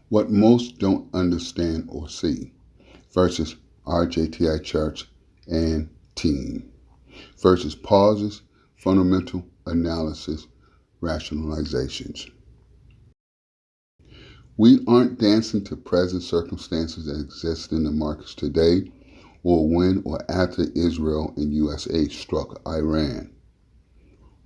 What most don't understand or see versus RJTI charts and team versus pauses, fundamental analysis, rationalizations. We aren't dancing to present circumstances that exist in the markets today or when or after Israel and USA struck Iran.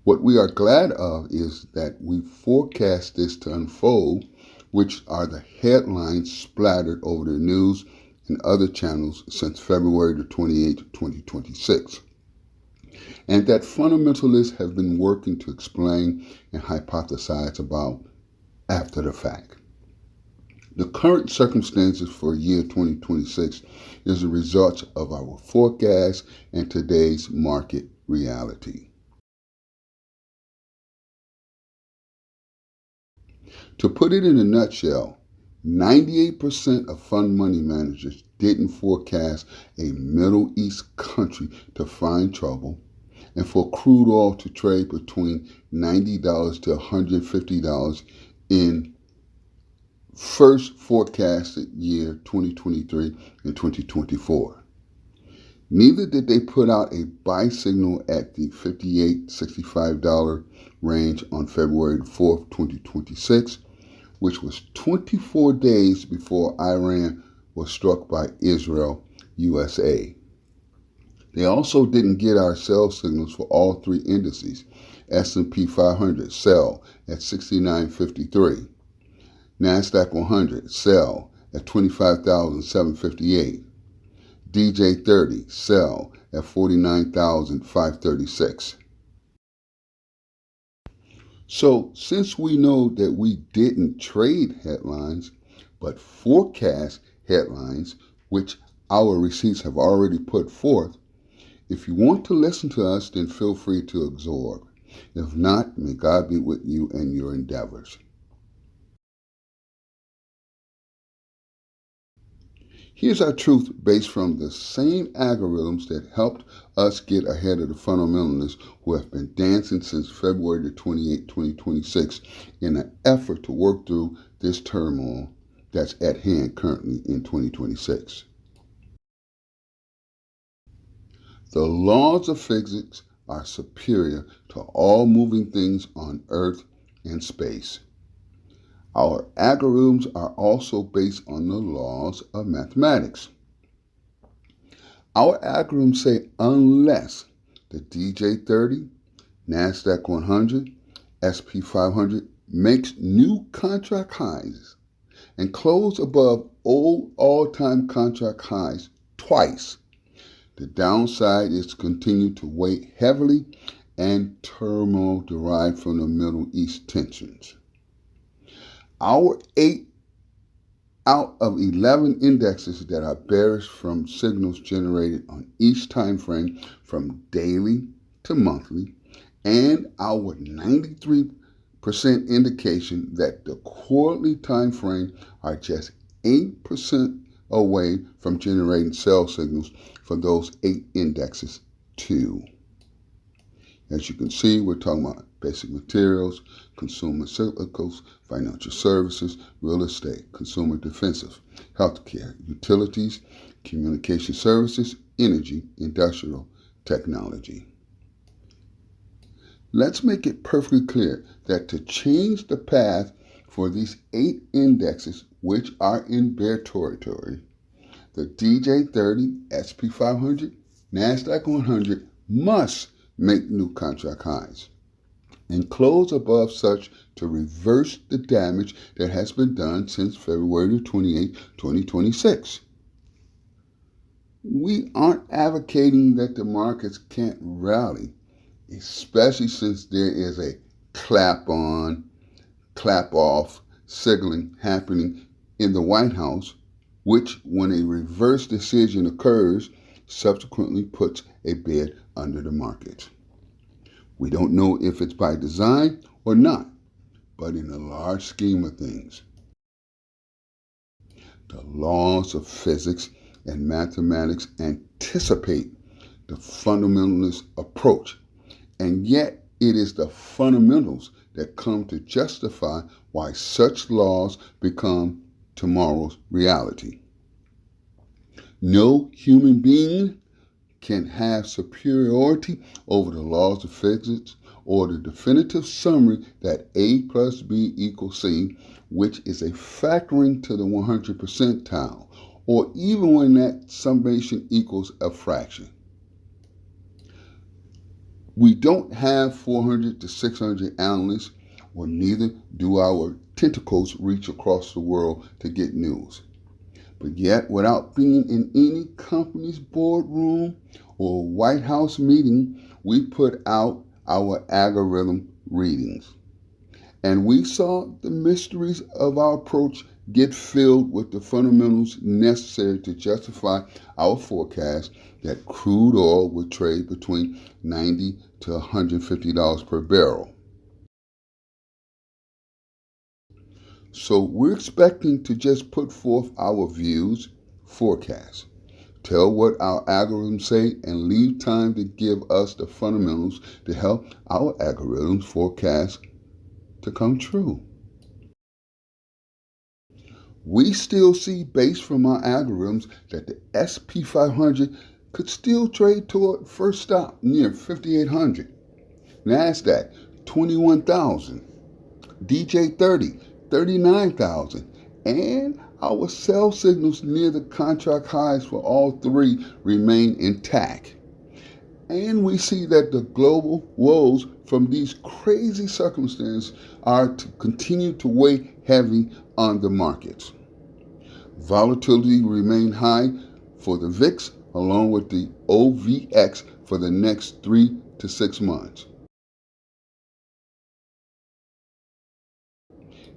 What we are glad of is that we forecast this to unfold, which are the headlines splattered over the news and other channels since February the 28th, 2026. And that fundamentalists have been working to explain and hypothesize about after the fact. The current circumstances for year 2026 is a result of our forecast and today's market reality. To put it in a nutshell, 98% of fund money managers didn't forecast a Middle East country to find trouble and for crude oil to trade between $90 to $150 in first forecasted year 2023 and 2024. Neither did they put out a buy signal at the $58-$65 range on February 4th, 2026, which was 24 days before Iran was struck by Israel, USA. They also didn't get our sell signals for all three indices. S&P 500 sell at 69.53. NASDAQ 100 sell at 25,758. DJ30 sell at 49,536. So since we know that we didn't trade headlines, but forecast headlines, which our receipts have already put forth, if you want to listen to us, then feel free to absorb. If not, may God be with you and your endeavors. Here's our truth based from the same algorithms that helped us get ahead of the fundamentalists who have been dancing since February the 28th, 2026 in an effort to work through this turmoil that's at hand currently in 2026. The laws of physics are superior to all moving things on Earth and space. Our algorithms are also based on the laws of mathematics. Our algorithms say unless the DJ30, NASDAQ 100, SP 500 makes new contract highs and close above old all-time contract highs twice, the downside is to continue to weigh heavily and turmoil derived from the Middle East tensions. Our 8 out of 11 indexes that are bearish from signals generated on each time frame from daily to monthly, and our 93% indication that the quarterly time frame are just 8% away from generating sell signals for those 8 indexes too. As you can see, we're talking about basic materials, consumer cyclicals, financial services, real estate, consumer defensive, healthcare, utilities, communication services, energy, industrial, technology. Let's make it perfectly clear that to change the path for these 8 indexes, which are in bear territory, the DJ30, SP 500, NASDAQ 100 must make new contract highs and close above such to reverse the damage that has been done since February 28, 2026. We aren't advocating that the markets can't rally, especially since there is a clap on, clap off signaling happening in the White House, which, when a reverse decision occurs, subsequently puts a bid under the market. We don't know if it's by design or not, but in the large scheme of things, the laws of physics and mathematics anticipate the fundamentalist approach, and yet it is the fundamentals that come to justify why such laws become tomorrow's reality. No human being can have superiority over the laws of physics or the definitive summary that A plus B equals C, which is a factoring to the 100 percentile, or even when that summation equals a fraction. We don't have 400 to 600 analysts, or neither do our tentacles reach across the world to get news. But yet, without being in any company's boardroom or White House meeting, we put out our algorithm readings. And we saw the mysteries of our approach get filled with the fundamentals necessary to justify our forecast that crude oil would trade between $90 to $150 per barrel. So we're expecting to just put forth our views, forecasts, tell what our algorithms say, and leave time to give us the fundamentals to help our algorithms forecast to come true. We still see based from our algorithms that the SP 500 could still trade toward first stop near 5,800, NASDAQ 21,000, DJ30 39,000, and our sell signals near the contract highs for all three remain intact. And we see that the global woes from these crazy circumstances are to continue to weigh heavy on the markets. Volatility remain high for the VIX along with the OVX for the next 3 to 6 months.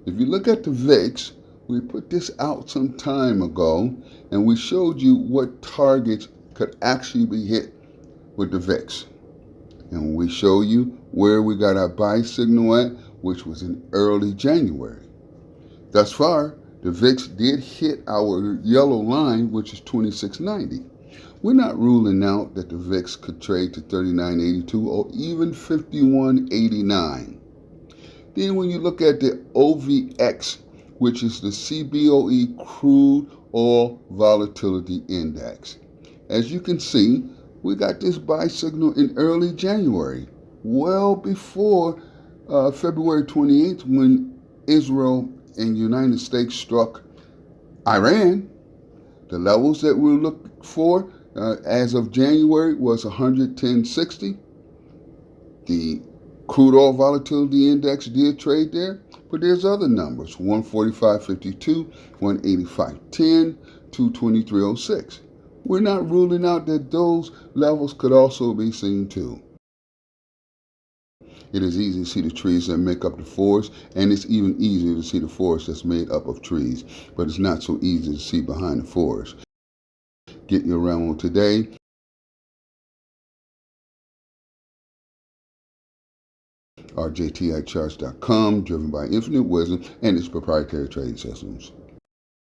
If you look at the VIX, we put this out some time ago, and we showed you what targets could actually be hit with the VIX. And we show you where we got our buy signal at, which was in early January. Thus far, the VIX did hit our yellow line, which is 2690. We're not ruling out that the VIX could trade to 3982 or even 5189. Then when you look at the OVX, which is the CBOE Crude Oil Volatility Index, as you can see, we got this buy signal in early January, well before February 28th when Israel and the United States struck Iran. The levels that we're looking for as of January was 110.60. The crude oil volatility index did trade there, but there's other numbers, 145.52, 185.10, 223.06. We're not ruling out that those levels could also be seen too. It is easy to see the trees that make up the forest, and it's even easier to see the forest that's made up of trees, but it's not so easy to see behind the forest. Get your Rambo today. RJTICHARTS.com, driven by infinite wisdom and its proprietary trading systems.